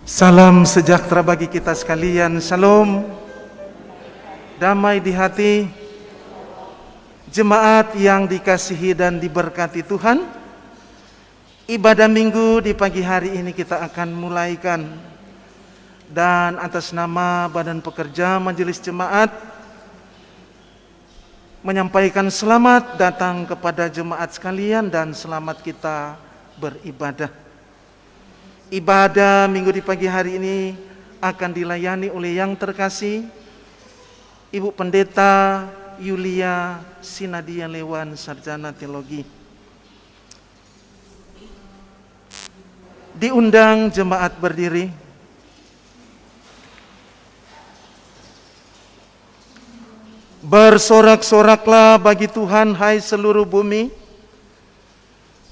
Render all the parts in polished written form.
Salam sejahtera bagi kita sekalian. Shalom. Damai di hati. Jemaat yang dikasihi dan diberkati Tuhan, ibadah minggu di pagi hari ini kita akan mulaikan. Dan atas nama Badan Pekerja Majelis Jemaat, menyampaikan selamat datang kepada jemaat sekalian dan selamat kita beribadah. Ibadah minggu di pagi hari ini akan dilayani oleh yang terkasih Ibu Pendeta Yulia Sinadia Lewan, Sarjana Teologi. Diundang jemaat berdiri. Bersorak-soraklah bagi Tuhan, hai seluruh bumi.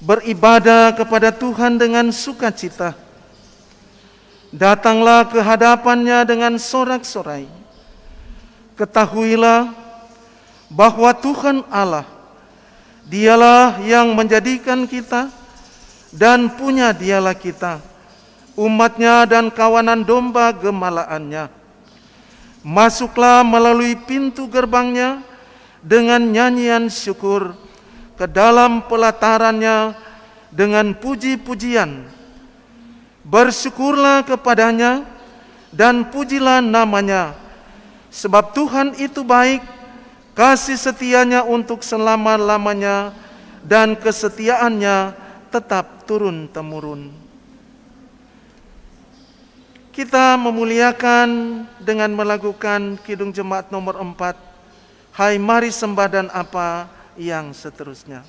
Beribadah kepada Tuhan dengan sukacita. Datanglah ke hadapannya dengan sorak-sorai. Ketahuilah bahwa Tuhan Allah, Dialah yang menjadikan kita dan punya Dialah kita, umatnya dan kawanan domba gemalaannya. Masuklah melalui pintu gerbangnya dengan nyanyian syukur, ke dalam pelatarannya dengan puji-pujian. Bersyukurlah kepadanya dan pujilah namanya, sebab Tuhan itu baik, kasih setianya untuk selama-lamanya, dan kesetiaannya tetap turun-temurun. Kita memuliakan dengan melakukan Kidung Jemaat nomor 4, Hai mari sembah dan apa yang seterusnya.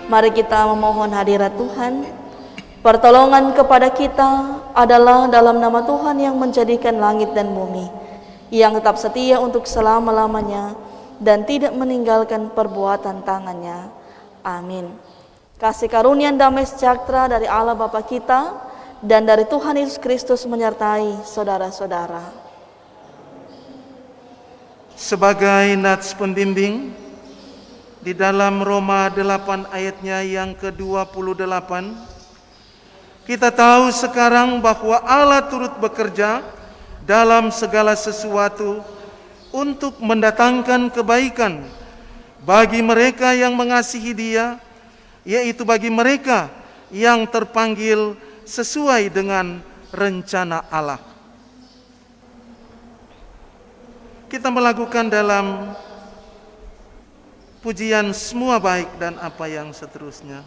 Mari kita memohon hadirat Tuhan. Pertolongan kepada kita adalah dalam nama Tuhan yang menjadikan langit dan bumi, yang tetap setia untuk selama-lamanya dan tidak meninggalkan perbuatan tangannya. Amin. Kasih karunia damai sejahtera dari Allah Bapa kita dan dari Tuhan Yesus Kristus menyertai saudara-saudara. Sebagai nats pembimbing, di dalam Roma 8 ayatnya yang ke-28, kita tahu sekarang bahwa Allah turut bekerja dalam segala sesuatu untuk mendatangkan kebaikan bagi mereka yang mengasihi Dia, yaitu bagi mereka yang terpanggil sesuai dengan rencana Allah. Kita melakukan dalam pujian semua baik dan apa yang seterusnya.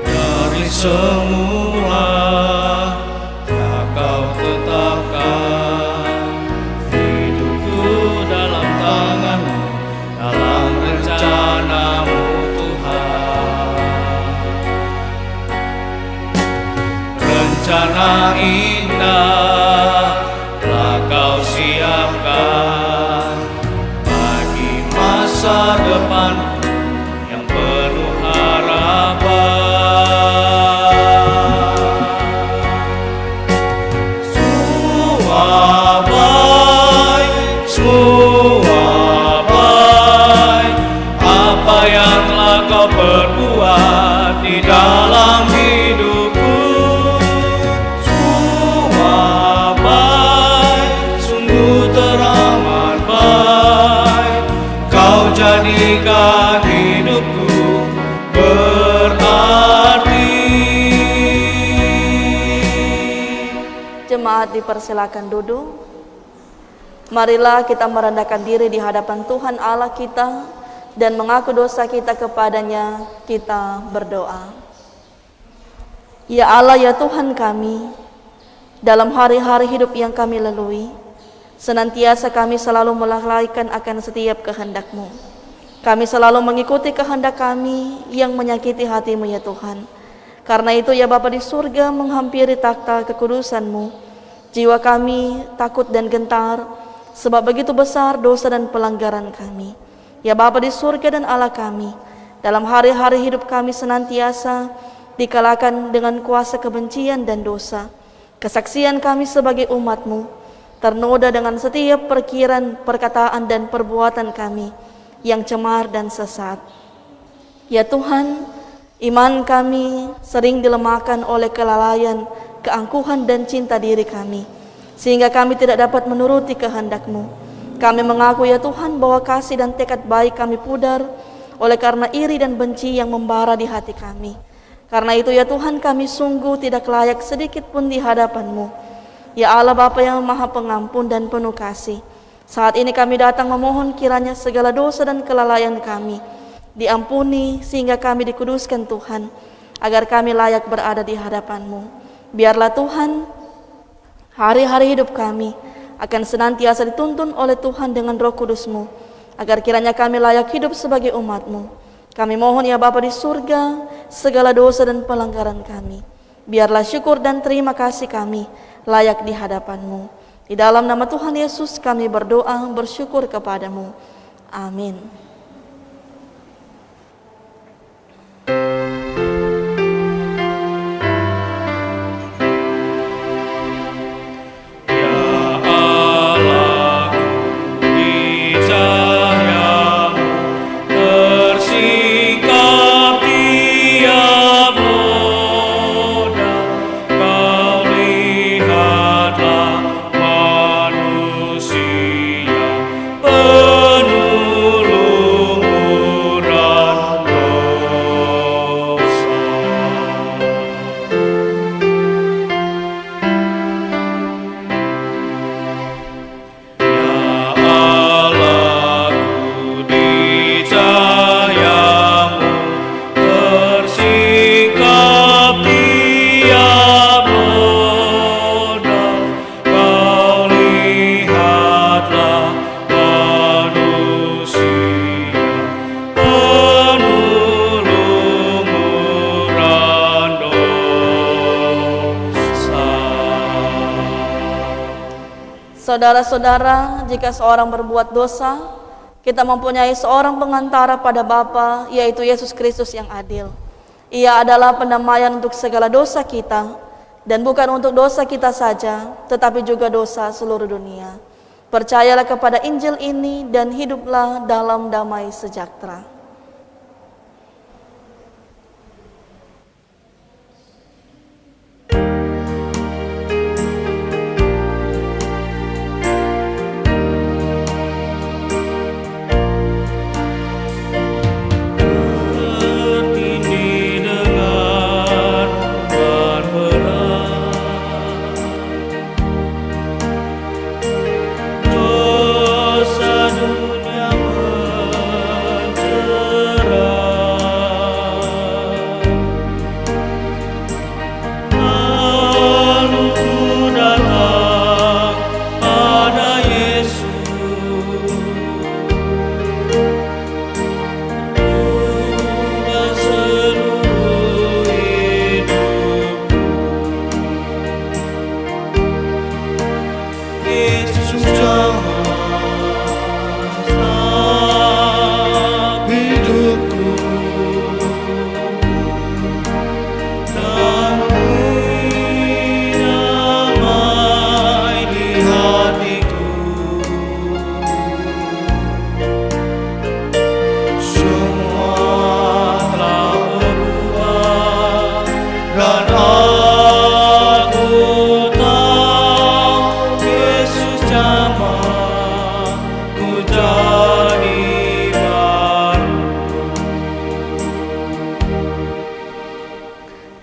Dari semula ya Kau tetapkan hidupku dalam tangan-Mu, dalam rencana-Mu Tuhan. Jemaat dipersilakan duduk. Marilah kita merendahkan diri di hadapan Tuhan Allah kita dan mengaku dosa kita kepadanya. Kita berdoa. Ya Allah, ya Tuhan kami, dalam hari-hari hidup yang kami lalui, senantiasa kami selalu melalaikan akan setiap kehendak-Mu. Kami selalu mengikuti kehendak kami yang menyakiti hati-Mu ya Tuhan. Karena itu ya Bapa di surga, menghampiri takhta kekudusan-Mu, jiwa kami takut dan gentar, sebab begitu besar dosa dan pelanggaran kami. Ya Bapa di surga dan Allah kami, dalam hari-hari hidup kami senantiasa dikalahkan dengan kuasa kebencian dan dosa. Kesaksian kami sebagai umat-Mu ternoda dengan setiap perkiraan, perkataan dan perbuatan kami yang cemar dan sesat. Ya Tuhan, iman kami sering dilemahkan oleh kelalaian, keangkuhan dan cinta diri kami, sehingga kami tidak dapat menuruti kehendak-Mu. Kami mengaku ya Tuhan bahwa kasih dan tekad baik kami pudar oleh karena iri dan benci yang membara di hati kami. Karena itu ya Tuhan, kami sungguh tidak layak sedikit pun di hadapan-Mu. Ya Allah Bapa yang Maha Pengampun dan penuh kasih, saat ini kami datang memohon kiranya segala dosa dan kelalaian kami diampuni sehingga kami dikuduskan Tuhan, agar kami layak berada di hadapan-Mu. Biarlah Tuhan, hari-hari hidup kami akan senantiasa dituntun oleh Tuhan dengan Roh Kudus-Mu, agar kiranya kami layak hidup sebagai umat-Mu. Kami mohon ya Bapa di surga, segala dosa dan pelanggaran kami, biarlah syukur dan terima kasih kami layak di hadapan-Mu. Di dalam nama Tuhan Yesus kami berdoa bersyukur kepada-Mu. Amin. Saudara-saudara, jika seorang berbuat dosa, kita mempunyai seorang pengantara pada Bapa, yaitu Yesus Kristus yang adil. Ia adalah pendamaian untuk segala dosa kita, dan bukan untuk dosa kita saja, tetapi juga dosa seluruh dunia. Percayalah kepada Injil ini dan hiduplah dalam damai sejahtera.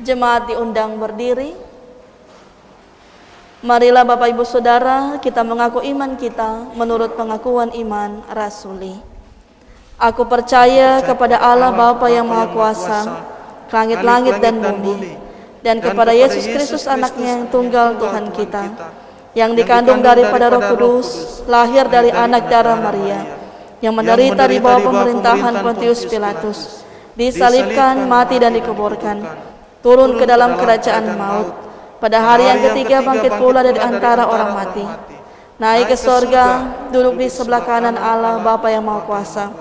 Jemaat diundang berdiri. Marilah Bapak Ibu Saudara, kita mengaku iman kita menurut pengakuan iman rasuli. Aku percaya kepada Allah Bapa yang Maha Kuasa, langit-langit dan bumi, dan kepada Yesus Kristus anaknya yang tunggal Tuhan kita, yang dikandung daripada Roh Kudus, lahir dari anak darah Maria, yang menderita di bawah pemerintahan Pontius Pilatus, disalibkan, mati dan dikuburkan, turun ke dalam kerajaan maut, pada hari yang ketiga bangkit pula dari antara orang mati, naik ke sorga, duduk di sebelah kanan Allah Bapa yang Maha Kuasa,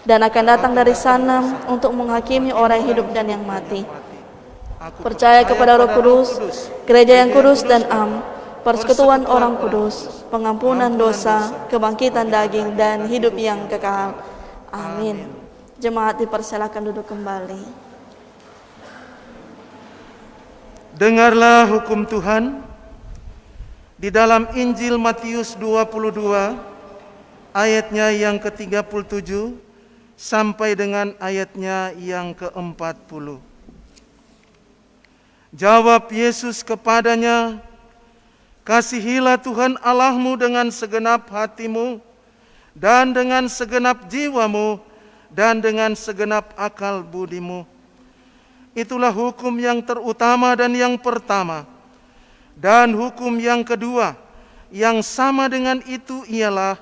dan akan datang dari sana untuk menghakimi orang yang hidup dan yang mati. Percaya kepada Roh Kudus, gereja yang kudus dan am, persekutuan orang kudus, pengampunan dosa, kebangkitan daging, dan hidup yang kekal. Amin. Jemaat dipersilakan duduk kembali. Dengarlah hukum Tuhan di dalam Injil Matius 22 ayatnya yang ke-37 sampai dengan ayatnya yang ke-40. Jawab Yesus kepadanya, "Kasihilah Tuhan Allahmu dengan segenap hatimu, dan dengan segenap jiwamu, dan dengan segenap akal budimu. Itulah hukum yang terutama dan yang pertama. Dan hukum yang kedua, yang sama dengan itu ialah,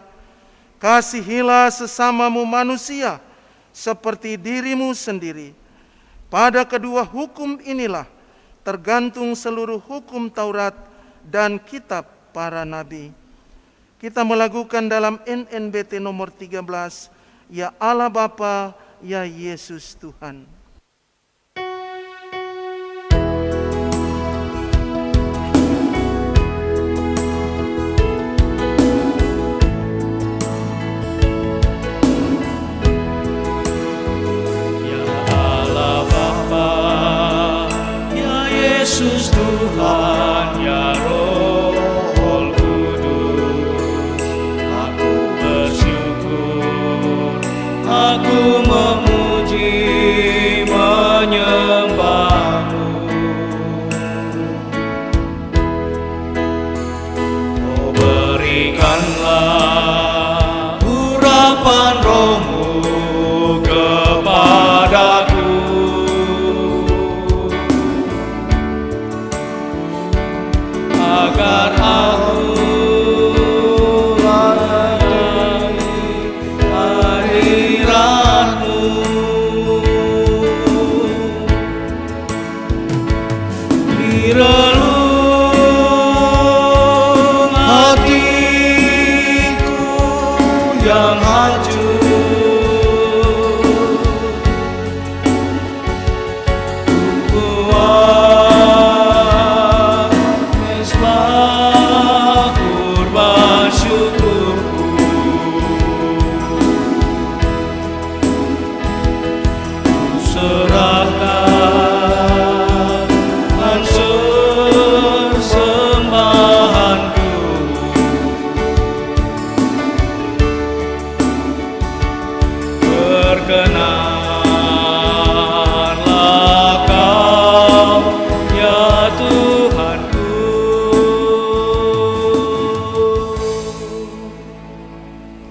kasihilah sesamamu manusia seperti dirimu sendiri. Pada kedua hukum inilah tergantung seluruh hukum Taurat dan kitab para nabi." Kita melakukan dalam NNBT nomor 13, Ya Allah Bapa, Ya Yesus Tuhan. Yesus Tuhan, ya Roh Kudus, aku bersyukur, aku memuji, menyembah-Mu. Oh, berikanlah urapan Roh-Mu kepadaku, agar aku melayani hadirat-Mu. Di relung hatiku yang hancur,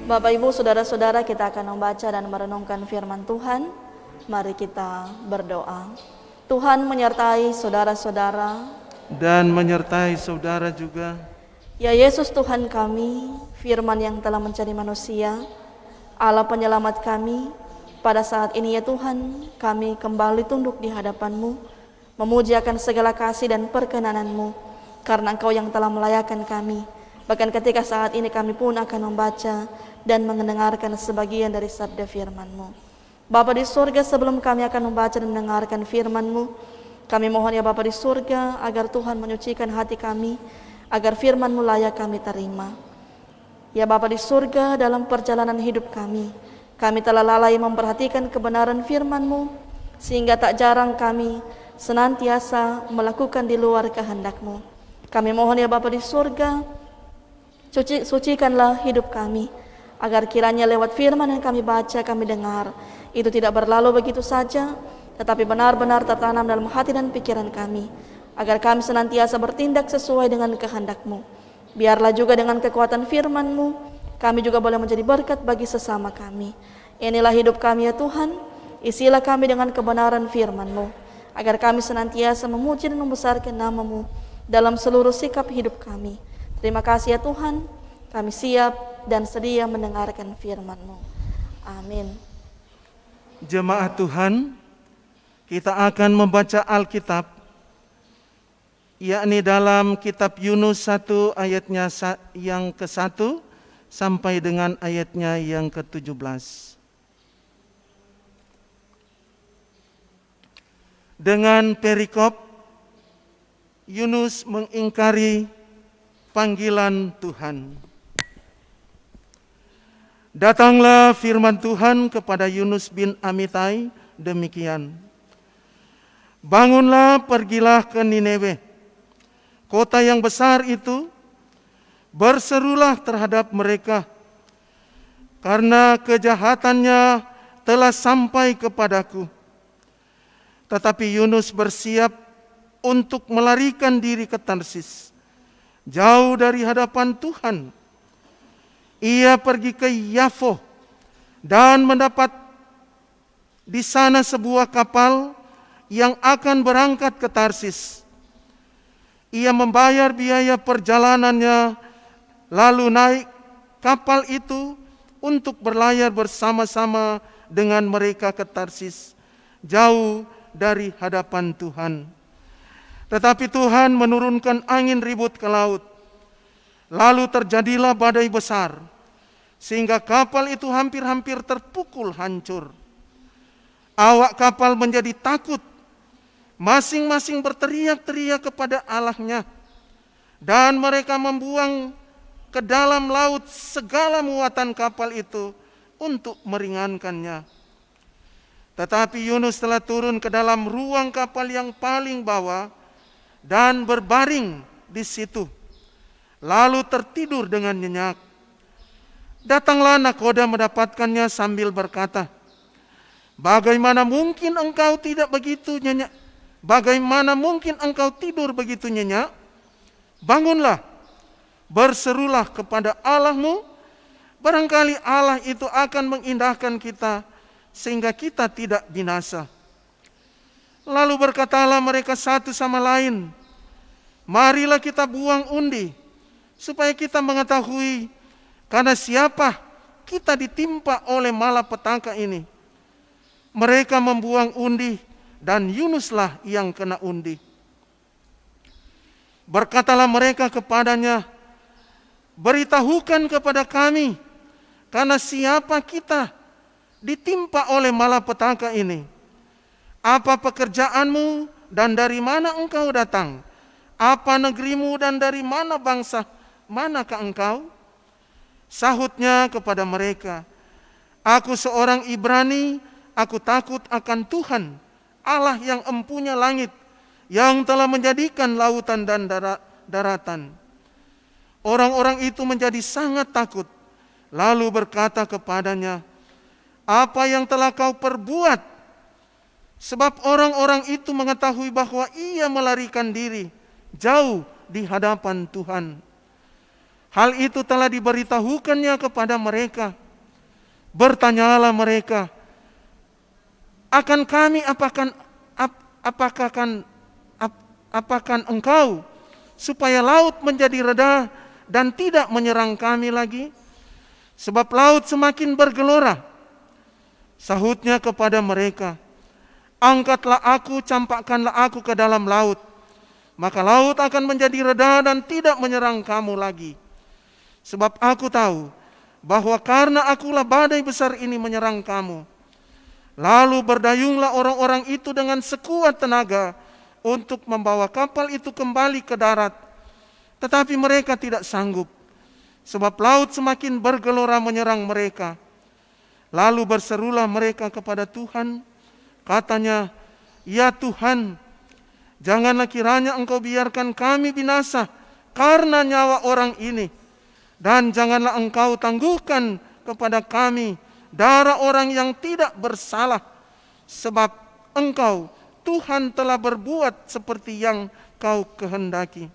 Bapak Ibu Saudara-saudara, kita akan membaca dan merenungkan firman Tuhan. Mari kita berdoa. Tuhan menyertai saudara-saudara Dan menyertai saudara juga. Ya Yesus Tuhan kami, firman yang telah menjadi manusia, Allah penyelamat kami, pada saat ini ya Tuhan, kami kembali tunduk di hadapan-Mu, memuji akan segala kasih dan perkenanan-Mu, karena Engkau yang telah melayakan kami. Bahkan ketika saat ini kami pun akan membaca dan mendengarkan sebagian dari sabda firman-Mu. Bapa di surga, sebelum kami akan membaca dan mendengarkan firman-Mu, kami mohon ya Bapa di surga, agar Tuhan menyucikan hati kami, agar firman-Mu layak kami terima. Ya Bapa di surga, dalam perjalanan hidup kami telah lalai memperhatikan kebenaran firman-Mu, sehingga tak jarang kami senantiasa melakukan di luar kehendak-Mu. Kami mohon ya Bapa di surga, sucikanlah hidup kami, agar kiranya lewat firman yang kami baca, kami dengar, itu tidak berlalu begitu saja, tetapi benar-benar tertanam dalam hati dan pikiran kami, agar kami senantiasa bertindak sesuai dengan kehendak-Mu. Biarlah juga dengan kekuatan firman-Mu, kami juga boleh menjadi berkat bagi sesama kami. Inilah hidup kami ya Tuhan, isilah kami dengan kebenaran firman-Mu, agar kami senantiasa memuji dan membesarkan nama-Mu dalam seluruh sikap hidup kami. Terima kasih ya Tuhan, kami siap dan sedia mendengarkan firman-Mu. Amin. Jemaat Tuhan, kita akan membaca Alkitab, yakni dalam kitab Yunus 1 ayatnya yang ke-1 sampai dengan ayatnya yang ke-17. Dengan perikop, Yunus mengingkari panggilan Tuhan. Datanglah firman Tuhan kepada Yunus bin Amitai demikian. Bangunlah, pergilah ke Nineve, kota yang besar itu, berserulah terhadap mereka, karena kejahatannya telah sampai kepadaku. Tetapi Yunus bersiap untuk melarikan diri ke Tarsis, jauh dari hadapan Tuhan. Ia pergi ke Yafo dan mendapat di sana sebuah kapal yang akan berangkat ke Tarsis. Ia membayar biaya perjalanannya, lalu naik kapal itu untuk berlayar bersama-sama dengan mereka ke Tarsis, jauh dari hadapan Tuhan. Tetapi Tuhan menurunkan angin ribut ke laut, lalu terjadilah badai besar, sehingga kapal itu hampir-hampir terpukul hancur. Awak kapal menjadi takut, masing-masing berteriak-teriak kepada Allahnya, dan mereka membuang ke dalam laut segala muatan kapal itu untuk meringankannya. Tetapi Yunus telah turun ke dalam ruang kapal yang paling bawah dan berbaring di situ, lalu tertidur dengan nyenyak. Datanglah nakoda mendapatkannya sambil berkata, "Bagaimana mungkin engkau tidak begitu nyenyak? Bagaimana mungkin engkau tidur begitu nyenyak? Bangunlah, berserulah kepada Allahmu, barangkali Allah itu akan mengindahkan kita sehingga kita tidak binasa." Lalu berkatalah mereka satu sama lain, "Marilah kita buang undi, supaya kita mengetahui karena siapa kita ditimpa oleh malapetaka ini." Mereka membuang undi, dan Yunuslah yang kena undi. Berkatalah mereka kepadanya, "Beritahukan kepada kami, karena siapa kita ditimpa oleh malapetaka ini? Apa pekerjaanmu dan dari mana engkau datang? Apa negerimu dan dari mana bangsa manakah engkau?" Sahutnya kepada mereka, "Aku seorang Ibrani, aku takut akan Tuhan, Allah yang empunya langit, yang telah menjadikan lautan dan daratan." Orang-orang itu menjadi sangat takut, lalu berkata kepadanya, "Apa yang telah kau perbuat?" Sebab orang-orang itu mengetahui bahwa ia melarikan diri jauh di hadapan Tuhan. Hal itu telah diberitahukannya kepada mereka. Bertanyalah mereka, "Akan kami apakan engkau supaya laut menjadi reda dan tidak menyerang kami lagi? Sebab laut semakin bergelora." Sahutnya kepada mereka, "Angkatlah aku, campakkanlah aku ke dalam laut, maka laut akan menjadi reda dan tidak menyerang kamu lagi. Sebab aku tahu bahwa karena akulah badai besar ini menyerang kamu." Lalu berdayunglah orang-orang itu dengan sekuat tenaga untuk membawa kapal itu kembali ke darat. Tetapi mereka tidak sanggup, sebab laut semakin bergelora menyerang mereka. Lalu berserulah mereka kepada Tuhan, katanya, "Ya Tuhan, janganlah kiranya engkau biarkan kami binasa karena nyawa orang ini. Dan janganlah engkau tangguhkan kepada kami darah orang yang tidak bersalah. Sebab engkau, Tuhan, telah berbuat seperti yang Engkau kehendaki.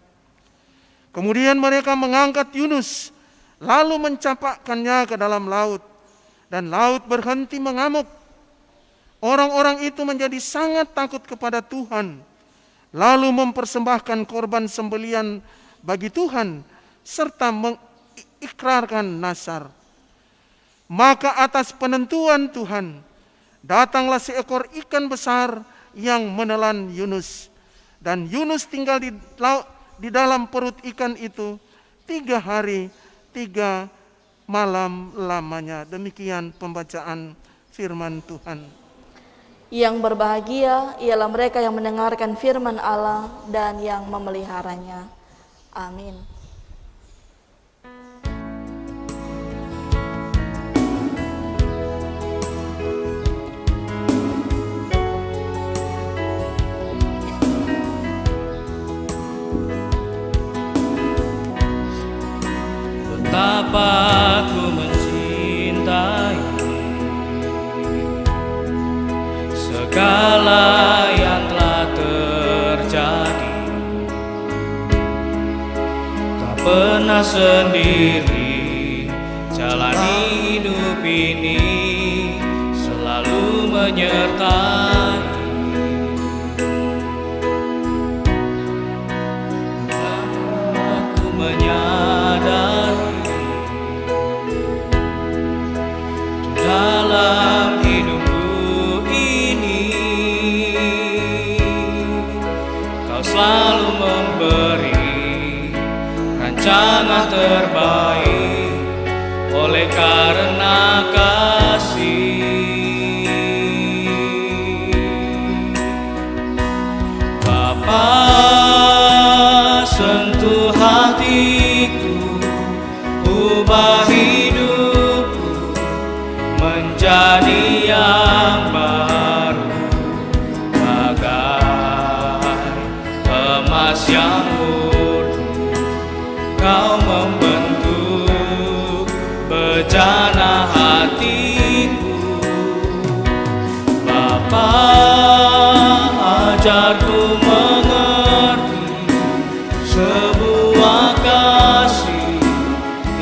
Kemudian mereka mengangkat Yunus, lalu mencampakkannya ke dalam laut, dan laut berhenti mengamuk. Orang-orang itu menjadi sangat takut kepada Tuhan, lalu mempersembahkan korban sembelian bagi Tuhan, serta mengikrarkan nazar. Maka atas penentuan Tuhan, datanglah seekor ikan besar yang menelan Yunus, dan Yunus tinggal di dalam perut ikan itu 3 hari 3 malam lamanya. Demikian pembacaan firman Tuhan. Yang berbahagia ialah mereka yang mendengarkan firman Allah dan yang memeliharanya. Amin. Betapa ku mencintai segala yang telah terjadi. Tak pernah sendiri jalani hidup ini, selalu menyertai. Aku menyadari dalam hidupku ini Kau selalu memberi rancangan terbaik oleh karena kasih. Bapa, sentuh hatiku, ubah hidupku menjadi yang baru, bagai emas yang murni. Kau membentuk bejana hatiku. Bapa, ajarku mengerti sebuah kasih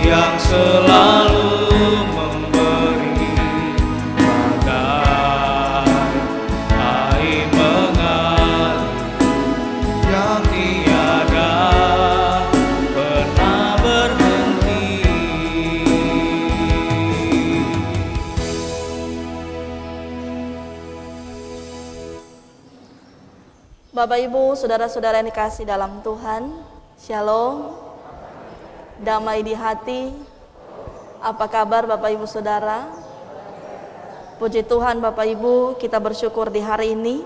yang selalu memberi, bagai air mengalir yang tiada pernah berhenti. Bapak, Ibu, saudara-saudara yang dikasih dalam Tuhan, Shalom, damai di hati. Apa kabar Bapak Ibu Saudara? Puji Tuhan Bapak Ibu, kita bersyukur di hari ini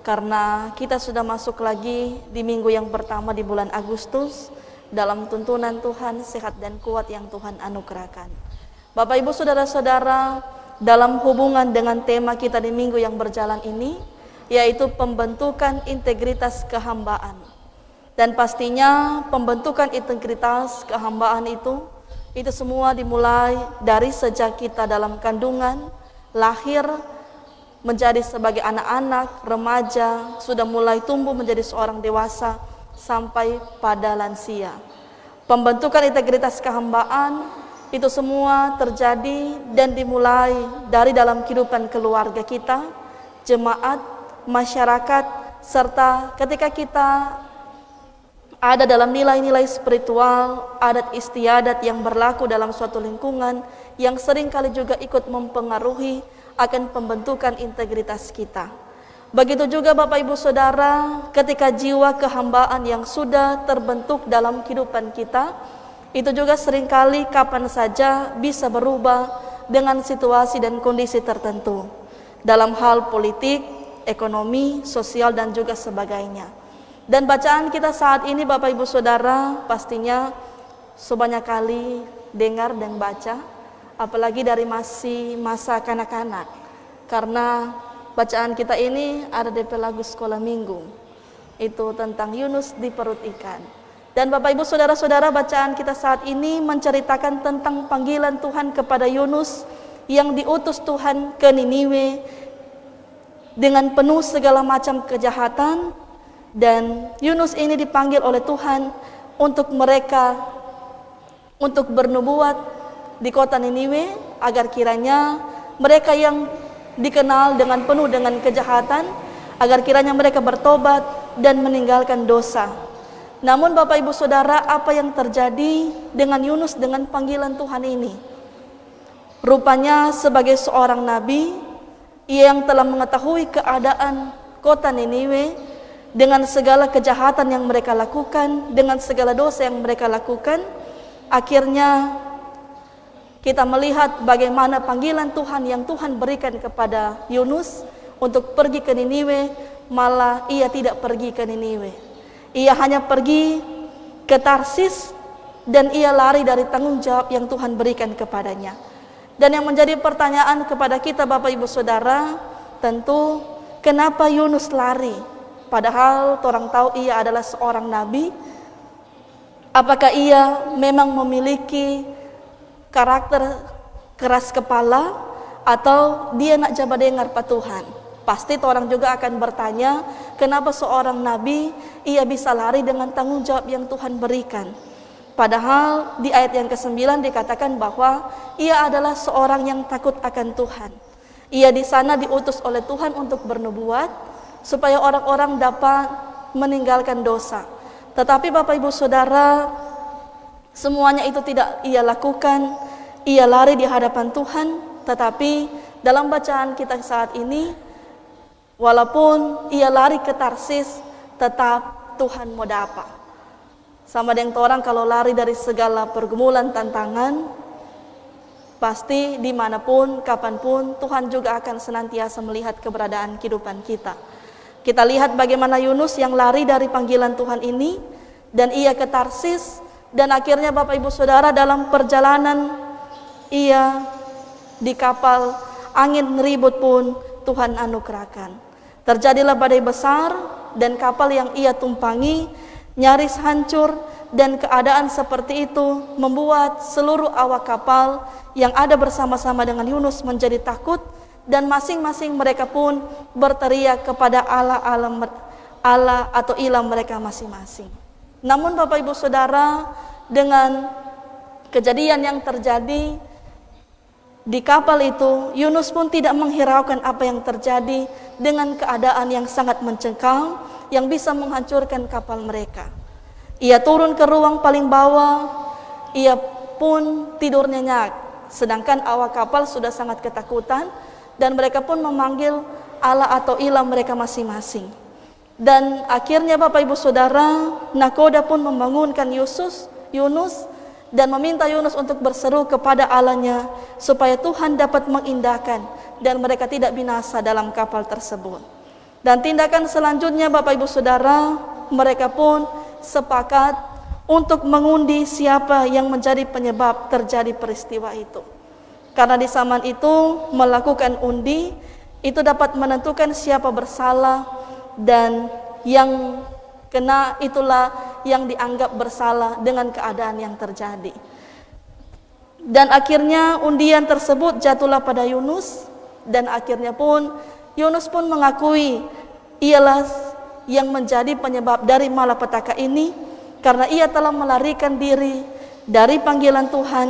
karena kita sudah masuk lagi di minggu yang pertama di bulan Agustus dalam tuntunan Tuhan sehat dan kuat yang Tuhan anugerahkan. Bapak Ibu Saudara-saudara, dalam hubungan dengan tema kita di minggu yang berjalan ini, yaitu pembentukan integritas kehambaan. Dan pastinya pembentukan integritas kehambaan itu semua dimulai dari sejak kita dalam kandungan, lahir, menjadi sebagai anak-anak, remaja, sudah mulai tumbuh menjadi seorang dewasa, sampai pada lansia. Pembentukan integritas kehambaan itu semua terjadi dan dimulai dari dalam kehidupan keluarga kita, jemaat, masyarakat, serta ketika kita ada dalam nilai-nilai spiritual, adat istiadat yang berlaku dalam suatu lingkungan yang seringkali juga ikut mempengaruhi akan pembentukan integritas kita. Begitu juga Bapak Ibu Saudara, ketika jiwa kehambaan yang sudah terbentuk dalam kehidupan kita, itu juga seringkali kapan saja bisa berubah dengan situasi dan kondisi tertentu. Dalam hal politik, ekonomi, sosial, dan juga sebagainya. Dan bacaan kita saat ini Bapak Ibu Saudara pastinya sebanyak kali dengar dan baca, apalagi dari masih masa kanak-kanak. Karena bacaan kita ini ada di lagu sekolah minggu, itu tentang Yunus di perut ikan. Dan Bapak Ibu Saudara-saudara, bacaan kita saat ini menceritakan tentang panggilan Tuhan kepada Yunus yang diutus Tuhan ke Niniwe dengan penuh segala macam kejahatan, Dan Yunus ini dipanggil oleh Tuhan untuk bernubuat di kota Niniwe, agar kiranya mereka yang dikenal dengan penuh dengan kejahatan, agar kiranya mereka bertobat dan meninggalkan dosa. Namun Bapak Ibu Saudara, apa yang terjadi dengan Yunus dengan panggilan Tuhan ini? Rupanya sebagai seorang nabi, ia yang telah mengetahui keadaan kota Niniwe dengan segala kejahatan yang mereka lakukan, dengan segala dosa yang mereka lakukan, akhirnya kita melihat bagaimana panggilan Tuhan yang Tuhan berikan kepada Yunus untuk pergi ke Niniwe, malah ia tidak pergi ke Niniwe. Ia hanya pergi ke Tarsis dan ia lari dari tanggung jawab yang Tuhan berikan kepadanya. Dan yang menjadi pertanyaan kepada kita Bapak Ibu Saudara, tentu kenapa Yunus lari? Padahal orang tahu ia adalah seorang nabi. Apakah ia memang memiliki karakter keras kepala, atau dia nak jaba dengar pa Tuhan? Pasti orang juga akan bertanya, kenapa seorang nabi ia bisa lari dengan tanggung jawab yang Tuhan berikan? Padahal di ayat yang ke-9 dikatakan bahwa ia adalah seorang yang takut akan Tuhan. Ia di sana diutus oleh Tuhan untuk bernubuat supaya orang-orang dapat meninggalkan dosa. Tetapi Bapak Ibu Saudara, semuanya itu tidak ia lakukan. Ia lari di hadapan Tuhan. Tetapi dalam bacaan kita saat ini, walaupun ia lari ke Tarsis, tetap Tuhan mau dapat. Sama dengan orang kalau lari dari segala pergumulan, tantangan, pasti dimanapun, kapanpun, Tuhan juga akan senantiasa melihat keberadaan kehidupan kita. Kita lihat bagaimana Yunus yang lari dari panggilan Tuhan ini, dan ia ke Tarsis, dan akhirnya Bapak Ibu Saudara dalam perjalanan ia di kapal, angin ribut pun Tuhan anugerahkan. Terjadilah badai besar dan kapal yang ia tumpangi nyaris hancur, dan keadaan seperti itu membuat seluruh awak kapal yang ada bersama-sama dengan Yunus menjadi takut, dan masing-masing mereka pun berteriak kepada Allah atau ilah mereka masing-masing. Namun Bapak Ibu Saudara, dengan kejadian yang terjadi di kapal itu, Yunus pun tidak menghiraukan apa yang terjadi dengan keadaan yang sangat mencengkam yang bisa menghancurkan kapal mereka. Ia turun ke ruang paling bawah, ia pun tidur nyenyak, sedangkan awak kapal sudah sangat ketakutan, dan mereka pun memanggil Allah atau ilah mereka masing-masing. Dan akhirnya Bapak Ibu Saudara, nakoda pun membangunkan Yunus dan meminta Yunus untuk berseru kepada Allahnya supaya Tuhan dapat mengindahkan dan mereka tidak binasa dalam kapal tersebut. Dan tindakan selanjutnya Bapak Ibu Saudara, mereka pun sepakat untuk mengundi siapa yang menjadi penyebab terjadi peristiwa itu. Karena di zaman itu melakukan undi itu dapat menentukan siapa bersalah, dan yang kena itulah yang dianggap bersalah dengan keadaan yang terjadi. Dan akhirnya undian tersebut jatuhlah pada Yunus, dan akhirnya pun Yunus pun mengakui ialah yang menjadi penyebab dari malapetaka ini, karena ia telah melarikan diri dari panggilan Tuhan.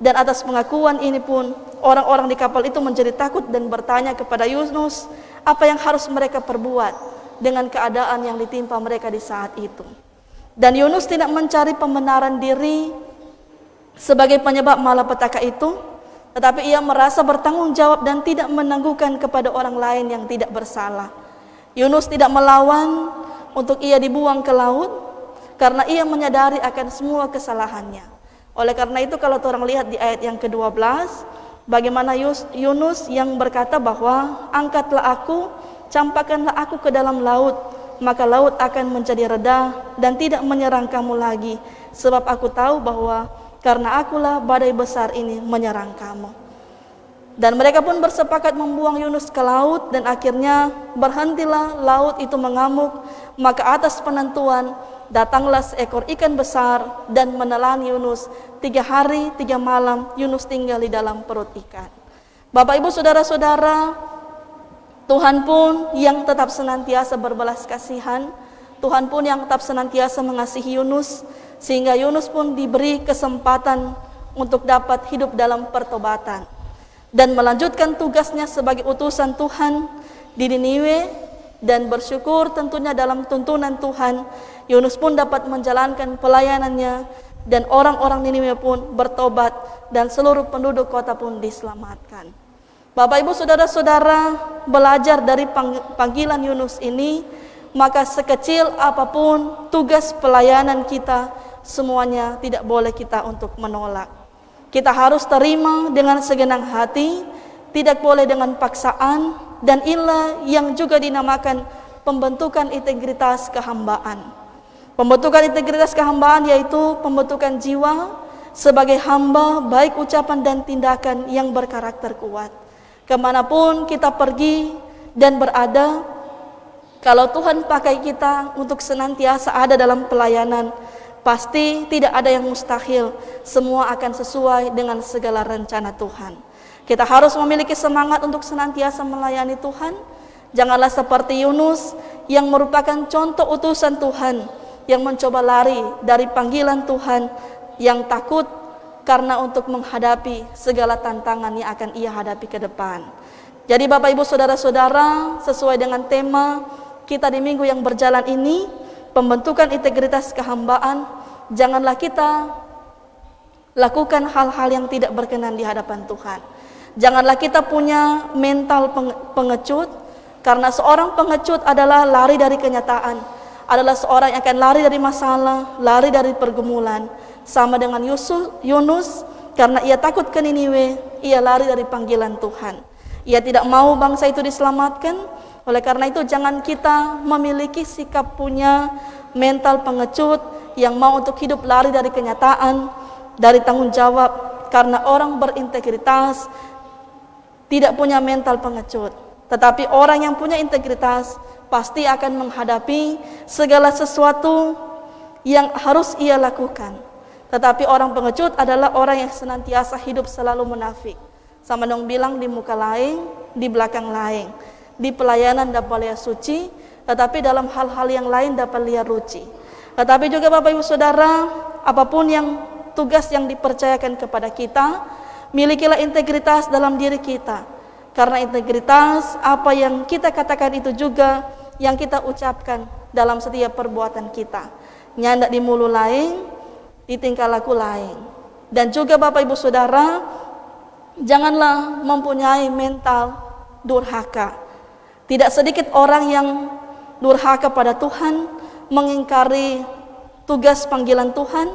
Dan atas pengakuan ini pun orang-orang di kapal itu menjadi takut dan bertanya kepada Yunus apa yang harus mereka perbuat dengan keadaan yang ditimpa mereka di saat itu. Dan Yunus tidak mencari pembenaran diri sebagai penyebab malapetaka itu, tetapi ia merasa bertanggung jawab dan tidak menangguhkan kepada orang lain yang tidak bersalah. Yunus tidak melawan untuk ia dibuang ke laut, karena ia menyadari akan semua kesalahannya. Oleh karena itu kalau orang lihat di ayat yang ke-12, bagaimana Yunus yang berkata bahwa angkatlah aku, campakkanlah aku ke dalam laut, maka laut akan menjadi reda dan tidak menyerang kamu lagi, sebab aku tahu bahwa karena akulah badai besar ini menyerang kamu. Dan mereka pun bersepakat membuang Yunus ke laut, dan akhirnya berhentilah laut itu mengamuk. Maka atas penentuan datanglah seekor ikan besar dan menelan Yunus. 3 hari 3 malam Yunus tinggal di dalam perut ikan. Bapak Ibu Saudara-saudara, Tuhan pun yang tetap senantiasa berbelas kasihan Tuhan pun yang tetap senantiasa mengasihi Yunus, sehingga Yunus pun diberi kesempatan untuk dapat hidup dalam pertobatan dan melanjutkan tugasnya sebagai utusan Tuhan di Niniwe. Dan bersyukur tentunya dalam tuntunan Tuhan, Yunus pun dapat menjalankan pelayanannya, dan orang-orang Niniwe pun bertobat, dan seluruh penduduk kota pun diselamatkan. Bapak Ibu Saudara-saudara, belajar dari panggilan Yunus ini, maka sekecil apapun tugas pelayanan kita, semuanya tidak boleh kita untuk menolak. Kita harus terima dengan segenap hati, tidak boleh dengan paksaan, dan inilah yang juga dinamakan pembentukan integritas kehambaan. Pembentukan integritas kehambaan yaitu pembentukan jiwa sebagai hamba, baik ucapan dan tindakan yang berkarakter kuat. Kemanapun kita pergi dan berada, kalau Tuhan pakai kita untuk senantiasa ada dalam pelayanan, pasti tidak ada yang mustahil. Semua akan sesuai dengan segala rencana Tuhan. Kita harus memiliki semangat untuk senantiasa melayani Tuhan. Janganlah seperti Yunus yang merupakan contoh utusan Tuhan, yang mencoba lari dari panggilan Tuhan, yang takut karena untuk menghadapi segala tantangan yang akan ia hadapi ke depan. Jadi Bapak Ibu Saudara-saudara, sesuai dengan tema kita di minggu yang berjalan ini, pembentukan integritas kehambaan, janganlah kita lakukan hal-hal yang tidak berkenan di hadapan Tuhan. Janganlah kita punya mental pengecut, karena seorang pengecut adalah lari dari kenyataan, adalah seorang yang akan lari dari masalah, lari dari pergumulan. Sama dengan Yunus, karena ia takut ke Niniwe, ia lari dari panggilan Tuhan. Ia tidak mau bangsa itu diselamatkan. Oleh karena itu jangan kita memiliki sikap punya mental pengecut yang mau untuk hidup lari dari kenyataan, dari tanggung jawab. Karena orang berintegritas tidak punya mental pengecut, tetapi orang yang punya integritas pasti akan menghadapi segala sesuatu yang harus ia lakukan. Tetapi orang pengecut adalah orang yang senantiasa hidup selalu munafik. Sama dong bilang di muka lain, di belakang lain. Di pelayanan dapat lihat suci, tetapi dalam hal-hal yang lain dapat lihat ruci. Tetapi juga Bapak Ibu Saudara, apapun yang tugas yang dipercayakan kepada kita, milikilah integritas dalam diri kita. Karena integritas, apa yang kita katakan itu juga yang kita ucapkan dalam setiap perbuatan kita. Nyandak di mulut lain, di tingkah laku lain. Dan juga Bapak Ibu Saudara, janganlah mempunyai mental durhaka. Tidak sedikit orang yang durhaka pada Tuhan, mengingkari tugas panggilan Tuhan,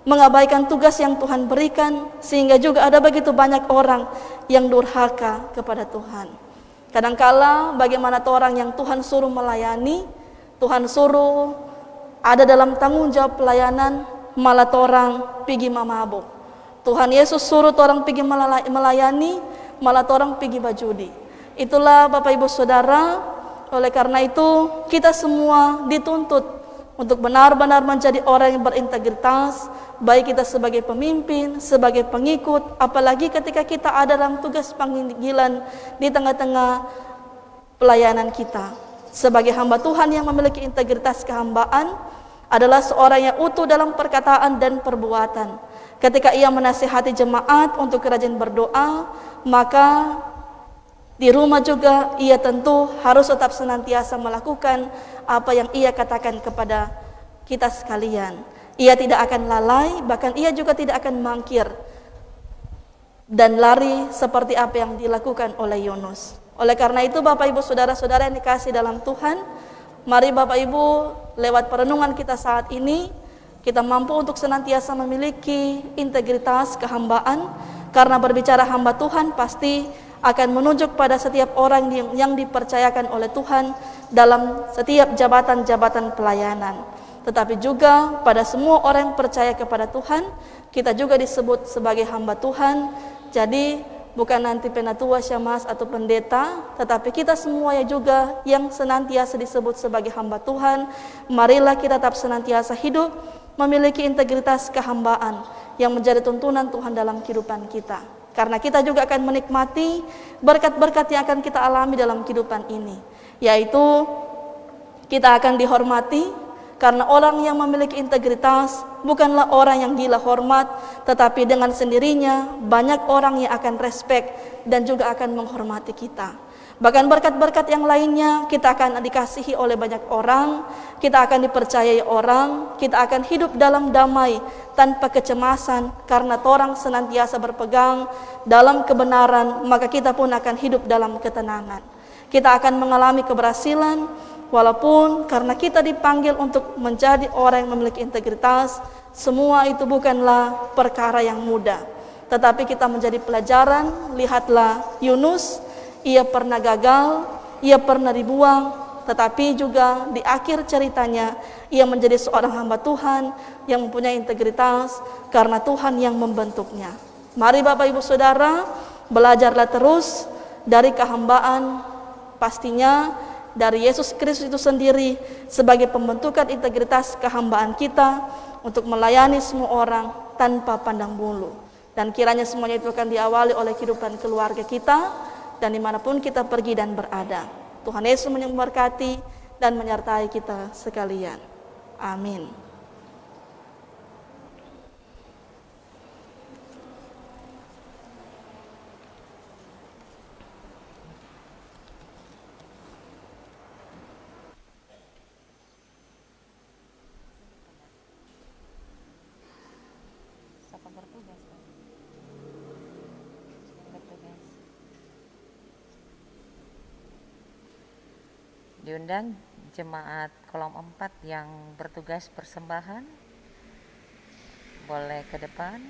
mengabaikan tugas yang Tuhan berikan, sehingga juga ada begitu banyak orang yang durhaka kepada Tuhan. Kadangkala bagaimana orang yang Tuhan suruh melayani, Tuhan suruh ada dalam tanggung jawab pelayanan, malah orang pergi mamabok. Tuhan Yesus suruh orang pergi melayani, malah orang pergi berjudi. Itulah Bapak Ibu Saudara, oleh karena itu kita semua dituntut untuk benar-benar menjadi orang yang berintegritas, baik kita sebagai pemimpin, sebagai pengikut, apalagi ketika kita ada dalam tugas panggilan di tengah-tengah pelayanan kita. Sebagai hamba Tuhan yang memiliki integritas kehambaan adalah seorang yang utuh dalam perkataan dan perbuatan. Ketika ia menasihati jemaat untuk rajin berdoa, maka di rumah juga ia tentu harus tetap senantiasa melakukan apa yang ia katakan kepada kita sekalian. Ia tidak akan lalai, bahkan ia juga tidak akan mangkir dan lari seperti apa yang dilakukan oleh Yunus. Oleh karena itu Bapak Ibu Saudara-saudara yang dikasihi dalam Tuhan, mari Bapak Ibu lewat perenungan kita saat ini, kita mampu untuk senantiasa memiliki integritas kehambaan. Karena berbicara hamba Tuhan pasti akan menunjuk pada setiap orang yang dipercayakan oleh Tuhan dalam setiap jabatan-jabatan pelayanan. Tetapi juga pada semua orang yang percaya kepada Tuhan, kita juga disebut sebagai hamba Tuhan. Jadi bukan nanti penatua, syamas atau pendeta, tetapi kita semuanya juga yang senantiasa disebut sebagai hamba Tuhan. Marilah kita tetap senantiasa hidup memiliki integritas kehambaan yang menjadi tuntunan Tuhan dalam kehidupan kita. Karena kita juga akan menikmati berkat-berkat yang akan kita alami dalam kehidupan ini, yaitu Kita akan dihormati karena orang yang memiliki integritas bukanlah orang yang gila hormat, tetapi dengan sendirinya banyak orang yang akan respect dan juga akan menghormati kita. Bahkan berkat-berkat yang lainnya kita akan dikasihi oleh banyak orang, kita akan dipercayai orang, kita akan hidup dalam damai tanpa kecemasan karena orang senantiasa berpegang dalam kebenaran, maka kita pun akan hidup dalam ketenangan. Kita akan mengalami keberhasilan walaupun karena kita dipanggil untuk menjadi orang yang memiliki integritas, semua itu bukanlah perkara yang mudah. Tetapi kita menjadi pelajaran. Lihatlah Yunus, ia pernah gagal, ia pernah dibuang, tetapi juga di akhir ceritanya ia menjadi seorang hamba Tuhan yang mempunyai integritas karena Tuhan yang membentuknya. Mari Bapak Ibu Saudara, belajarlah terus dari kehambaan, pastinya dari Yesus Kristus itu sendiri sebagai pembentukan integritas kehambaan kita untuk melayani semua orang tanpa pandang bulu. Dan kiranya semuanya itu akan diawali oleh kehidupan keluarga kita dan dimanapun kita pergi dan berada. Tuhan Yesus memberkati dan menyertai kita sekalian. Amin. Diundang jemaat kolom 4 yang bertugas persembahan boleh ke depan.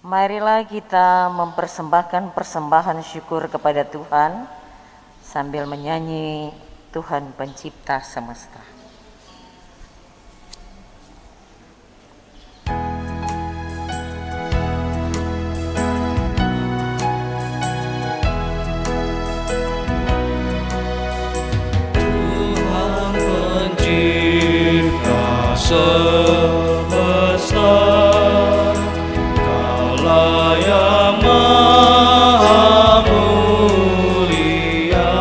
Marilah kita mempersembahkan persembahan syukur kepada Tuhan sambil menyanyi Tuhan Pencipta Semesta. Tuhan Pencipta semesta, Kaulah yang maha mulia,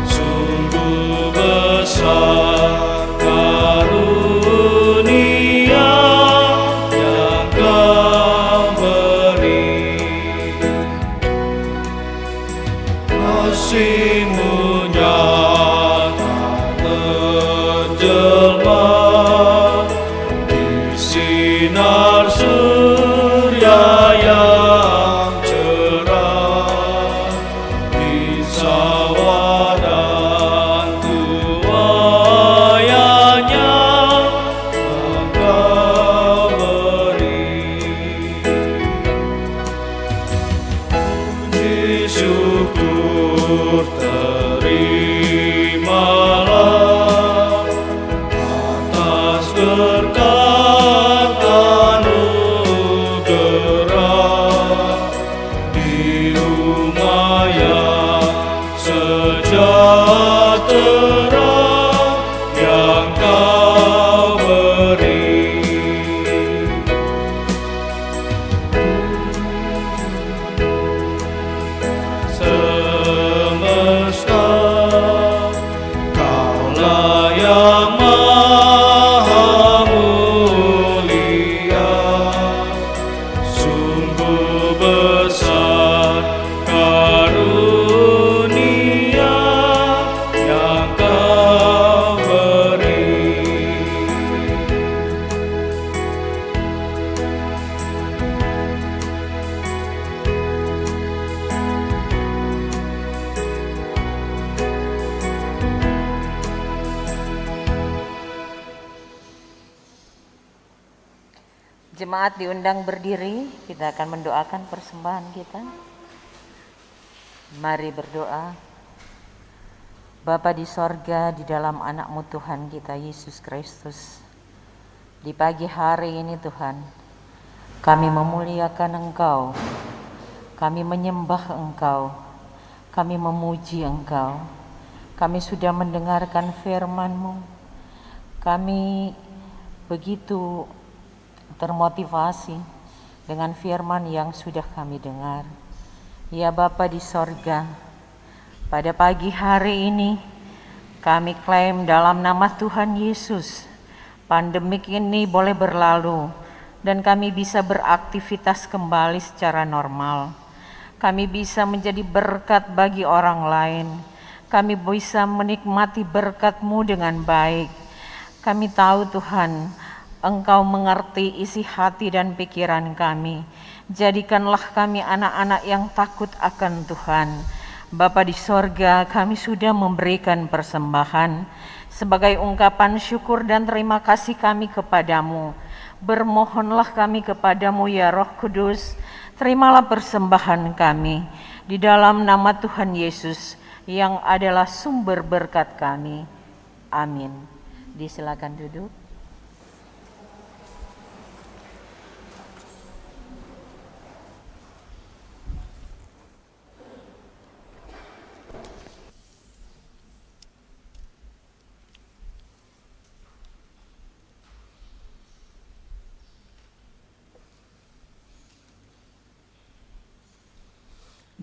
sungguh besar karunia yang Kau beri. Kasih-Mu nyata terjelma di sinar surya yang cerah, di sawah dan tuaiannya Kau beri. Puji syukur terimalah atas berkat anugerah di rumah yang sejahtera yang Kau beri. Semesta, Kaulah yang maha mulia, sungguh besar karunia yang Kau beri. Jemaat diundang berdiri, kita akan mendoakan persembahan kita. Mari berdoa. Bapa di sorga, di dalam anak-Mu Tuhan kita Yesus Kristus, di pagi hari ini Tuhan, kami memuliakan Engkau, kami menyembah Engkau, kami memuji Engkau. Kami sudah mendengarkan firman-Mu, kami begitu termotivasi dengan firman yang sudah kami dengar. Ya Bapa di sorga, pada pagi hari ini kami klaim dalam nama Tuhan Yesus, pandemik ini boleh berlalu dan kami bisa beraktivitas kembali secara normal. Kami bisa menjadi berkat bagi orang lain. Kami bisa menikmati berkat-Mu dengan baik. Kami tahu Tuhan, Engkau mengerti isi hati dan pikiran kami. Jadikanlah kami anak-anak yang takut akan Tuhan. Bapa di sorga, kami sudah memberikan persembahan sebagai ungkapan syukur dan terima kasih kami kepadamu. Bermohonlah kami kepadamu ya Roh Kudus, terimalah persembahan kami di dalam nama Tuhan Yesus yang adalah sumber berkat kami. Amin. Disilakan duduk.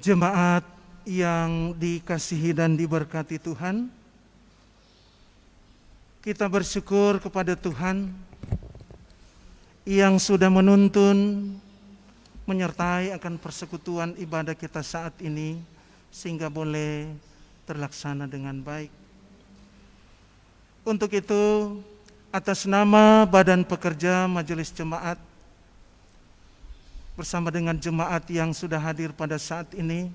Jemaat yang dikasihi dan diberkati Tuhan, kita bersyukur kepada Tuhan yang sudah menuntun, menyertai akan persekutuan ibadah kita saat ini sehingga boleh terlaksana dengan baik. Untuk itu, atas nama Badan Pekerja Majelis Jemaat bersama dengan jemaat yang sudah hadir pada saat ini,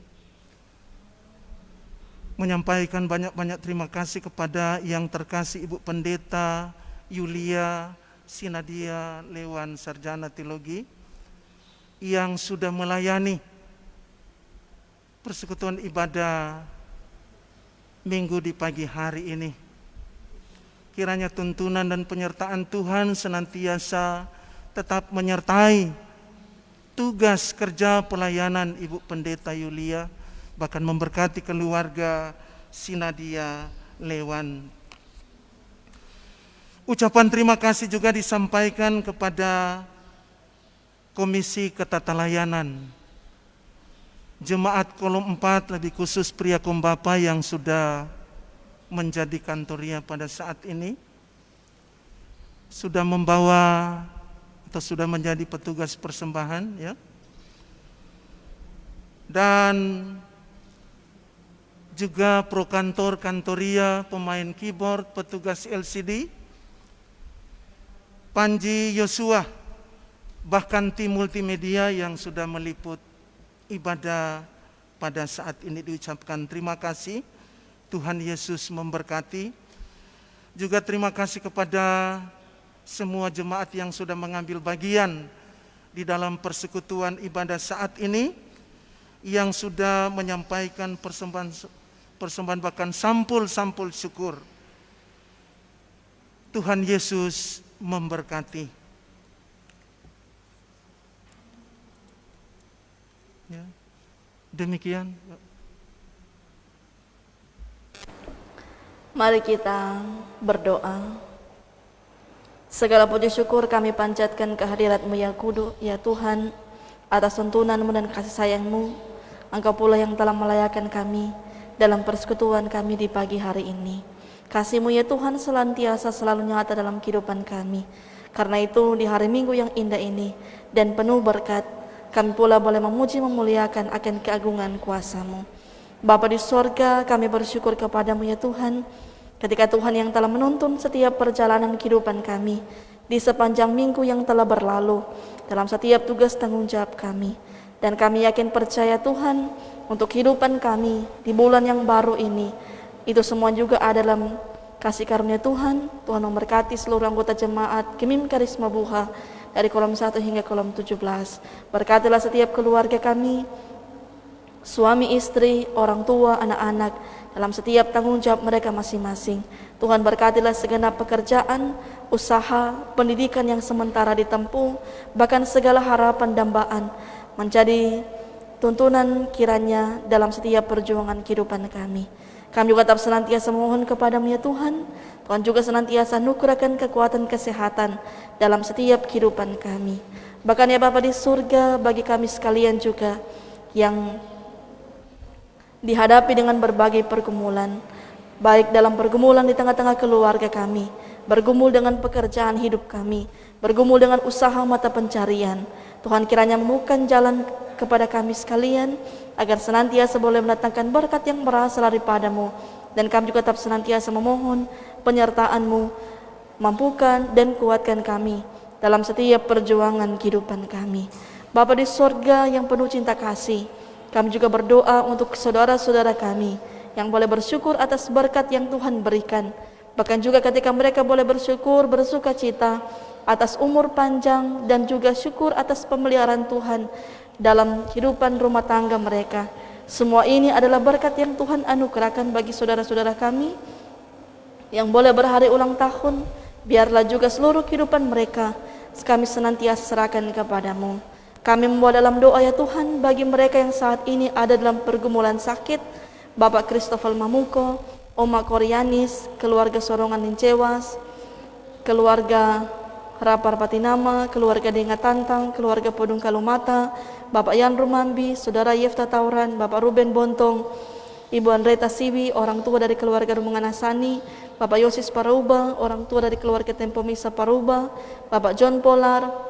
menyampaikan banyak-banyak terima kasih kepada yang terkasih Ibu Pendeta Yulia Sinadia Lewan Sarjana Teologi yang sudah melayani persekutuan ibadah Minggu di pagi hari ini. Kiranya tuntunan dan penyertaan Tuhan senantiasa tetap menyertai tugas kerja pelayanan Ibu Pendeta Yulia, bahkan memberkati keluarga Sinadia Lewan. Ucapan terima kasih juga disampaikan kepada Komisi Ketatalayanan Jemaat Kolom 4, lebih khusus Pria Kombapa yang sudah menjadi kantoria pada saat ini, sudah membawa atau sudah menjadi petugas persembahan, ya. Dan juga prokantor kantoria, pemain keyboard, petugas LCD, Panji Yosua, bahkan tim multimedia yang sudah meliput ibadah pada saat ini diucapkan terima kasih. Tuhan Yesus memberkati. Juga terima kasih kepada semua jemaat yang sudah mengambil bagian di dalam persekutuan ibadah saat ini, yang sudah menyampaikan persembahan bahkan sampul-sampul syukur. Tuhan Yesus memberkati. Ya, demikian. Mari kita berdoa. Segala puji syukur kami panjatkan kehadirat-Mu ya Kudus, ya Tuhan, atas tuntunan-Mu dan kasih sayang-Mu. Engkau pula yang telah melayakan kami dalam persekutuan kami di pagi hari ini. Kasih-Mu ya Tuhan senantiasa selalu nyata dalam kehidupan kami. Karena itu di hari Minggu yang indah ini dan penuh berkat, kami pula boleh memuji memuliakan akan keagungan kuasa-Mu. Bapa di sorga, kami bersyukur kepada-Mu ya Tuhan, ketika Tuhan yang telah menuntun setiap perjalanan kehidupan kami di sepanjang minggu yang telah berlalu, dalam setiap tugas tanggung jawab kami. Dan kami yakin percaya Tuhan, untuk kehidupan kami di bulan yang baru ini, itu semua juga ada dalam kasih karunia Tuhan. Tuhan memberkati seluruh anggota jemaat Gemim Karisma Buha dari kolom 1 hingga kolom 17. Berkatilah setiap keluarga kami, suami istri, orang tua, anak-anak, dalam setiap tanggung jawab mereka masing-masing. Tuhan berkatilah segenap pekerjaan, usaha, pendidikan yang sementara ditempuh, bahkan segala harapan dambaan menjadi tuntunan kiranya dalam setiap perjuangan kehidupan kami. Kami juga tetap senantiasa memohon kepada-Mu ya Tuhan. Tuhan juga senantiasa anugerahkan kekuatan kesehatan dalam setiap kehidupan kami. Bahkan ya Bapa di surga, bagi kami sekalian juga yang dihadapi dengan berbagai pergumulan, baik dalam pergumulan di tengah-tengah keluarga kami, bergumul dengan pekerjaan hidup kami, bergumul dengan usaha mata pencarian. Tuhan kiranya membukakan jalan kepada kami sekalian, agar senantiasa boleh mendatangkan berkat yang berasal daripada-Mu. Dan kami juga tetap senantiasa memohon penyertaan-Mu, mampukan dan kuatkan kami dalam setiap perjuangan kehidupan kami. Bapa di surga yang penuh cinta kasih, kami juga berdoa untuk saudara-saudara kami yang boleh bersyukur atas berkat yang Tuhan berikan. Bahkan juga ketika mereka boleh bersyukur, bersuka cita atas umur panjang dan juga syukur atas pemeliharaan Tuhan dalam kehidupan rumah tangga mereka. Semua ini adalah berkat yang Tuhan anugerahkan bagi saudara-saudara kami yang boleh berhari ulang tahun. Biarlah juga seluruh kehidupan mereka kami senantiasa serahkan kepada-Mu. Kami membawa dalam doa ya Tuhan bagi mereka yang saat ini ada dalam pergumulan sakit, Bapak Christopher Mamuko, Oma Korianis, keluarga Sorongan Nincewas, keluarga Rapar Patinama, keluarga Denga Tantang, keluarga Podung Kalumata, Bapak Yan Rumambi, Saudara Yefta Tauran, Bapak Ruben Bontong, Ibu Andreta Siwi, orang tua dari keluarga Rumungan Asani, Bapak Yosis Paruba, orang tua dari keluarga Tempo Misa Paruba, Bapak John Polar,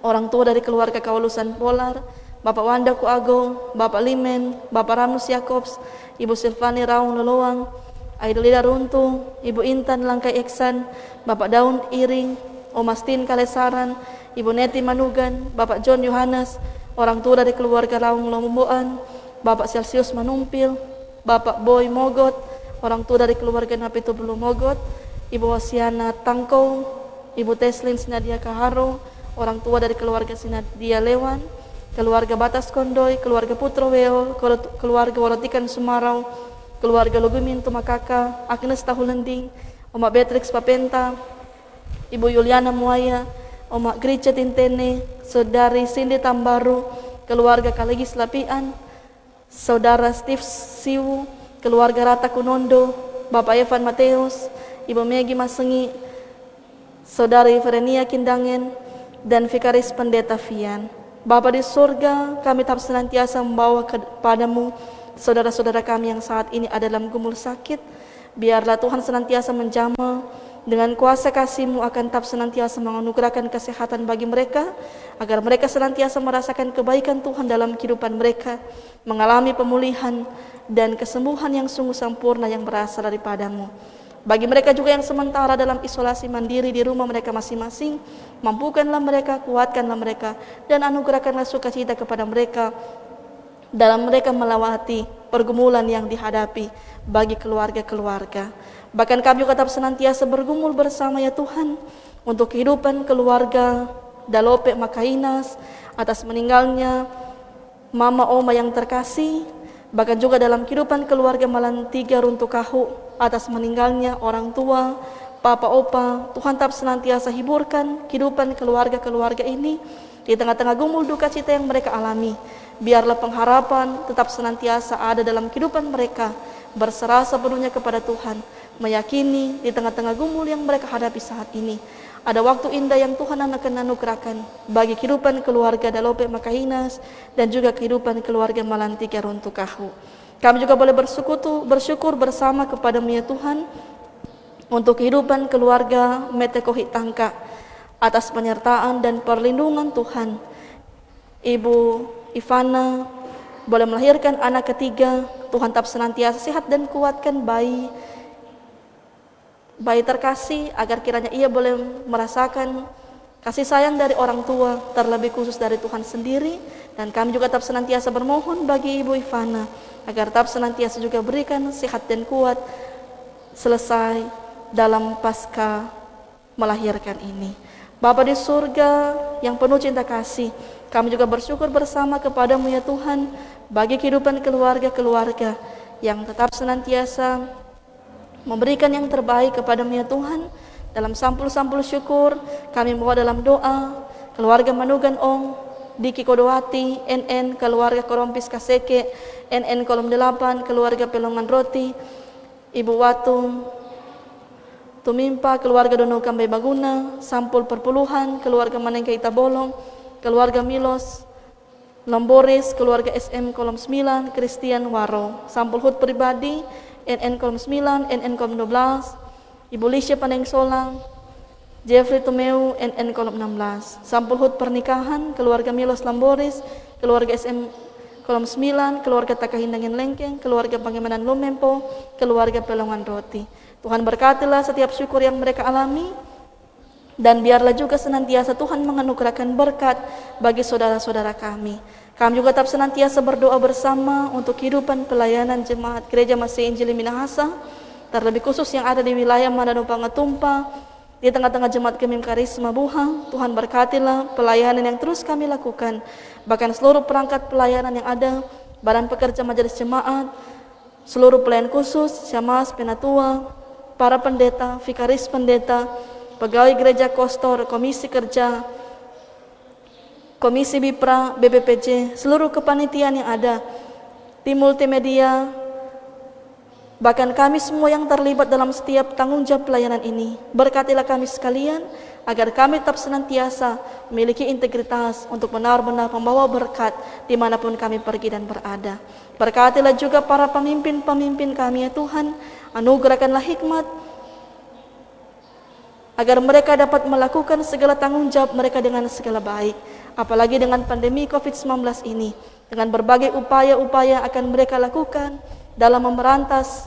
orang tua dari keluarga Kawalusan Polar, Bapak Wanda Kuago, Bapak Limen, Bapak Ramnus Yakobs, Ibu Silvani Raung Loloang, Aidolida Runtu, Ibu Intan Langkai Eksan, Bapak Daun Iring, Om Astin Kalesaran, Ibu Neti Manugan, Bapak John Yohanes, orang tua dari keluarga Raung Lomboan, Bapak Celsius Manumpil, Bapak Boy Mogot, orang tua dari keluarga Napitu Belu Mogot, Ibu Wasiana Tangkou, Ibu Teslin Sinadia Kaharo, orang tua dari keluarga Sinadia Lewan, keluarga Batas Kondoy, keluarga Putro Weo, keluarga Walotikan Sumarau, keluarga Lugumin Tumakaka, Agnes Tahulending, Oma Beatrix Papenta, Ibu Yuliana Muaya, Oma Gricha Tintene, Saudari Cindy Tambaru, keluarga Kalegis Lapian, Saudara Steve Siwu, keluarga Rata Kunondo, Bapak Evan Mateus, Ibu Megi Masengi, Saudari Verenia Kindangen, dan Vikaris Pendeta Fian. Bapa di surga, kami tetap senantiasa membawa kepadamu saudara-saudara kami yang saat ini ada dalam gumul sakit. Biarlah Tuhan senantiasa menjamah dengan kuasa kasih-Mu, akan tetap senantiasa menganugerahkan kesehatan bagi mereka, agar mereka senantiasa merasakan kebaikan Tuhan dalam kehidupan mereka, mengalami pemulihan dan kesembuhan yang sungguh sempurna yang berasal daripada-Mu. Bagi mereka juga yang sementara dalam isolasi mandiri di rumah mereka masing-masing, mampukanlah mereka, kuatkanlah mereka, dan anugerahkanlah sukacita kepada mereka dalam mereka melewati pergumulan yang dihadapi bagi keluarga-keluarga. Bahkan kami juga tetap senantiasa bergumul bersama ya Tuhan untuk kehidupan keluarga Dalope Makainas atas meninggalnya Mama Oma yang terkasih, bahkan juga dalam kehidupan keluarga Malan 3 Runtukahu atas meninggalnya orang tua, Papa Opa. Tuhan tetap senantiasa hiburkan kehidupan keluarga-keluarga ini di tengah-tengah gumul duka cita yang mereka alami. Biarlah pengharapan tetap senantiasa ada dalam kehidupan mereka, berserah sepenuhnya kepada Tuhan, meyakini di tengah-tengah gumul yang mereka hadapi saat ini ada waktu indah yang Tuhan akan anugerahkan bagi kehidupan keluarga Dalope Makainas dan juga kehidupan keluarga Malan 3 Runtukahu. Kami juga boleh bersyukur bersama kepada-Mu ya Tuhan untuk kehidupan keluarga Metekohi Tangka atas penyertaan dan perlindungan Tuhan. Ibu Ivana boleh melahirkan anak ketiga. Tuhan tetap senantiasa sehat dan kuatkan bayi terkasih, agar kiranya ia boleh merasakan kasih sayang dari orang tua, terlebih khusus dari Tuhan sendiri. Dan kami juga tetap senantiasa bermohon bagi Ibu Ivana agar tetap senantiasa juga berikan sehat dan kuat selesai dalam pasca melahirkan ini. Bapa di surga yang penuh cinta kasih, kami juga bersyukur bersama kepada-Mu ya Tuhan bagi kehidupan keluarga-keluarga yang tetap senantiasa memberikan yang terbaik kepada-Mu ya Tuhan. Dalam sampul-sampul syukur kami bawa dalam doa keluarga Manugan Ong, Diki Kodowati, NN, keluarga Korompis Kaseke, NN Kolom 8, keluarga Pelongan Roti, Ibu Watu Tumimpa, keluarga Dono Kambai Baguna, sampul perpuluhan, keluarga Manengka Itabolong, keluarga Milos Lamboris, keluarga SM Kolom 9, Christian Waro, sampul hut pribadi, NN Kolom 9, NN Kolom 12, Ibu Lisha Paneng Solang, Jeffrey Tumeu, NN Kolom 16, sampul hut pernikahan, keluarga Milos Lamboris, keluarga SM Kolom 9, keluarga Takahindangin Lengkeng, keluarga Pangemanan Lumempo, keluarga Pelongan Roti. Tuhan berkatilah setiap syukur yang mereka alami, dan biarlah juga senantiasa Tuhan menganugerahkan berkat bagi saudara-saudara kami. Kami juga tetap senantiasa berdoa bersama untuk kehidupan pelayanan jemaat Gereja Masih Injili Minahasa, terlebih khusus yang ada di wilayah Manado Pangatumpa, di tengah-tengah jemaat Gemim Karisma Buha. Tuhan berkatilah pelayanan yang terus kami lakukan, bahkan seluruh perangkat pelayanan yang ada, badan pekerja majelis jemaat, seluruh pelayan khusus, syamaz, penatua, para pendeta, vikaris pendeta, pegawai gereja kostor, komisi kerja, komisi BIPRA, BPPJ, seluruh kepanitiaan yang ada, tim multimedia, bahkan kami semua yang terlibat dalam setiap tanggung jawab pelayanan ini. Berkatilah kami sekalian, agar kami tetap senantiasa memiliki integritas untuk benar-benar membawa berkat dimanapun kami pergi dan berada. Berkatilah juga para pemimpin-pemimpin kami ya Tuhan, anugerahkanlah hikmat, agar mereka dapat melakukan segala tanggung jawab mereka dengan segala baik. Apalagi dengan pandemi COVID-19 ini, dengan berbagai upaya-upaya akan mereka lakukan dalam memberantas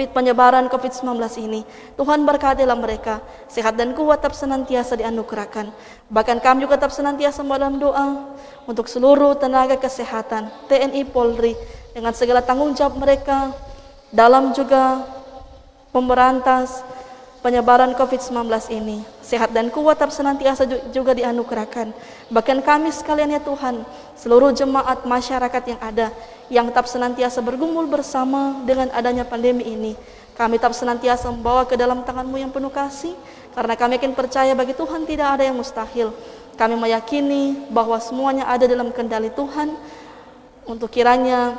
penyebaran COVID-19 ini. Tuhan berkatilah mereka, sehat dan kuat tetap senantiasa dianugerahkan. Bahkan kami juga tetap senantiasa dalam doa untuk seluruh tenaga kesehatan, TNI Polri, dengan segala tanggung jawab mereka dalam juga memberantas penyebaran COVID-19 ini. Sehat dan kuat tetap senantiasa juga dianugerahkan. Bahkan kami sekalian ya Tuhan, seluruh jemaat masyarakat yang ada, yang tetap senantiasa bergumul bersama dengan adanya pandemi ini. Kami tetap senantiasa membawa ke dalam tangan-Mu yang penuh kasih, karena kami yakin percaya bagi Tuhan tidak ada yang mustahil. Kami meyakini bahwa semuanya ada dalam kendali Tuhan, untuk kiranya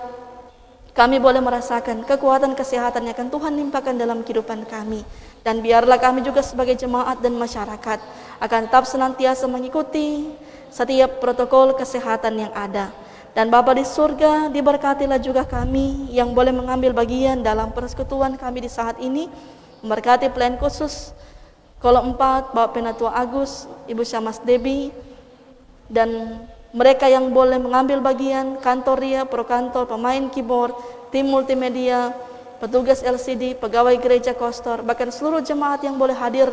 kami boleh merasakan kekuatan kesehatan yang akan Tuhan limpahkan dalam kehidupan kami. Dan biarlah kami juga sebagai jemaat dan masyarakat akan tetap senantiasa mengikuti setiap protokol kesehatan yang ada. Dan Bapa di surga, diberkatilah juga kami yang boleh mengambil bagian dalam persekutuan kami di saat ini. Memberkati pelayan khusus Kolom 4, Bapak Penatua Agus, Ibu Syamas Debi, dan mereka yang boleh mengambil bagian, kantoria, prokantor, pemain keyboard, tim multimedia, petugas LCD, pegawai gereja kostor, bahkan seluruh jemaat yang boleh hadir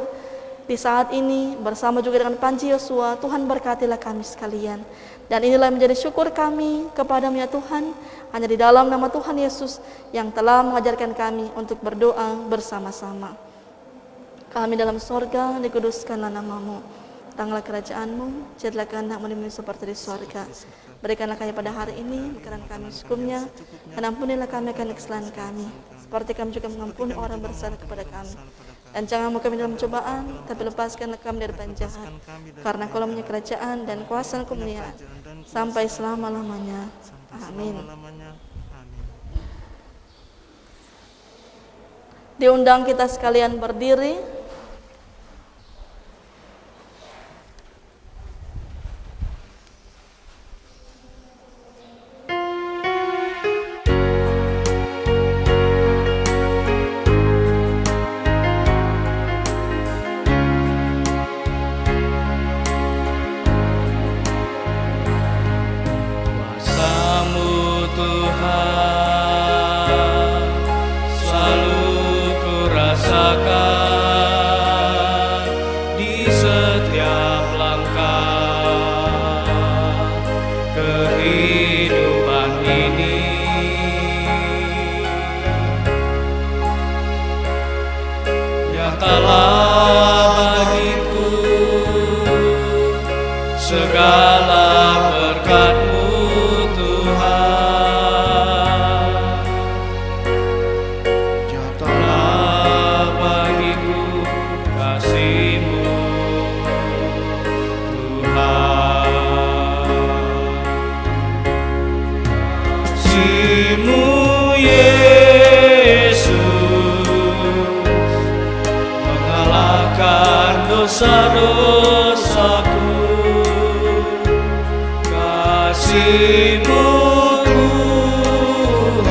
di saat ini bersama juga dengan Panji Yosua. Tuhan berkatilah kami sekalian. Dan inilah menjadi syukur kami kepada-Mu ya Tuhan, hanya di dalam nama Tuhan Yesus yang telah mengajarkan kami untuk berdoa bersama-sama. Kami dalam sorga, dikuduskanlah nama-Mu, datanglah kerajaan-Mu, jadilah kehendak-Mu di bumi seperti di sorga. Berikanlah kami pada hari ini makanan kami secukupnya, dan ampunilah kami akan kesalahan kami, seperti kami juga mengampuni orang bersalah kepada kami. Dan jangan mau kami dalam cobaan, tapi lepaskanlah kami dari jahat. Karena Kau punya kerajaan dan kuasa dan kemuliaan sampai selama-lamanya. Amin. Diundang kita sekalian berdiri. Tuhan, selalu ku rasakan. dosa-dosaku. Kasih-Mu Tuhan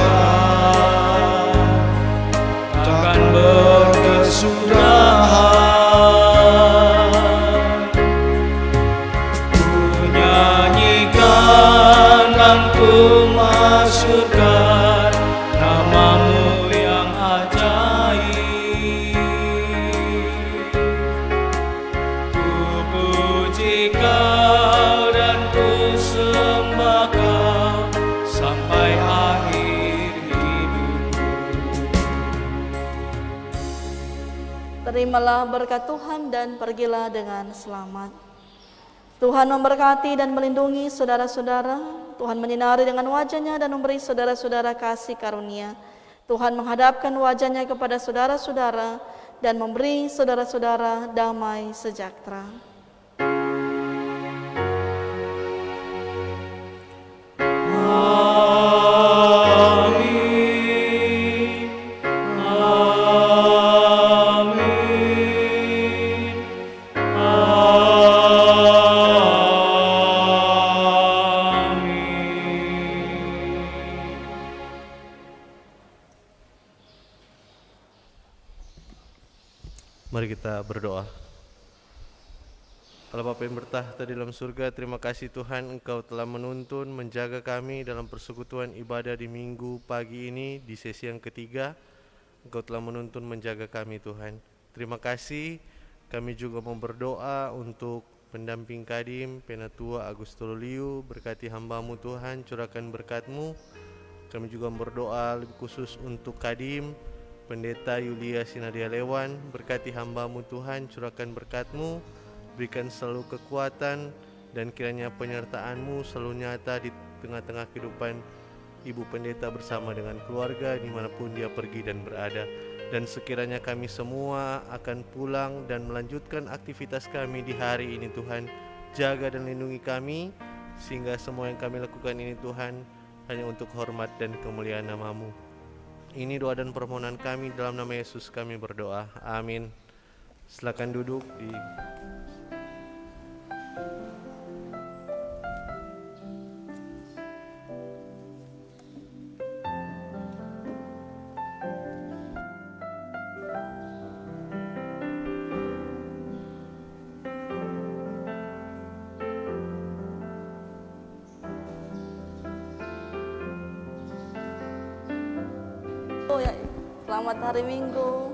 takkan berkesudahan. Ku nyanyikan dan ku masyurkan nama-Mu yang ajaib. Ku puji Kau dan ku sembah Kau sampai akhir hidupku. Terimalah berkat Tuhan dan pergilah dengan selamat. Tuhan memberkati dan melindungi saudara-saudara. Tuhan menyinari dengan wajah-Nya dan memberi saudara-saudara kasih karunia. Tuhan menghadapkan wajah-Nya kepada saudara-saudara dan memberi saudara-saudara damai sejahtera. Amin. Amin. Amin. Mari kita berdoa. Allah Bapa yang bertahta di dalam surga, terima kasih Tuhan Engkau telah menuntun, menjaga kami dalam persekutuan ibadah di minggu pagi ini, di sesi yang ketiga. Engkau telah menuntun, menjaga kami Tuhan. Terima kasih. Kami juga mau berdoa untuk pendamping Kadim, Penatua Agustoluliu, berkati hamba-Mu Tuhan, curahkan berkat-Mu. Kami juga berdoa lebih khusus untuk Kadim, Pendeta Yulia Sinadia Lewan, berkati hamba-Mu Tuhan, curahkan berkat-Mu, berikan selalu kekuatan, dan kiranya penyertaan-Mu selalu nyata di tengah-tengah kehidupan Ibu Pendeta bersama dengan keluarga dimanapun dia pergi dan berada. Dan sekiranya kami semua akan pulang dan melanjutkan aktivitas kami di hari ini Tuhan, jaga dan lindungi kami, sehingga semua yang kami lakukan ini Tuhan hanya untuk hormat dan kemuliaan nama-Mu. Ini doa dan permohonan kami, dalam nama Yesus kami berdoa. Amin. Silakan duduk di Selamat hari Minggu.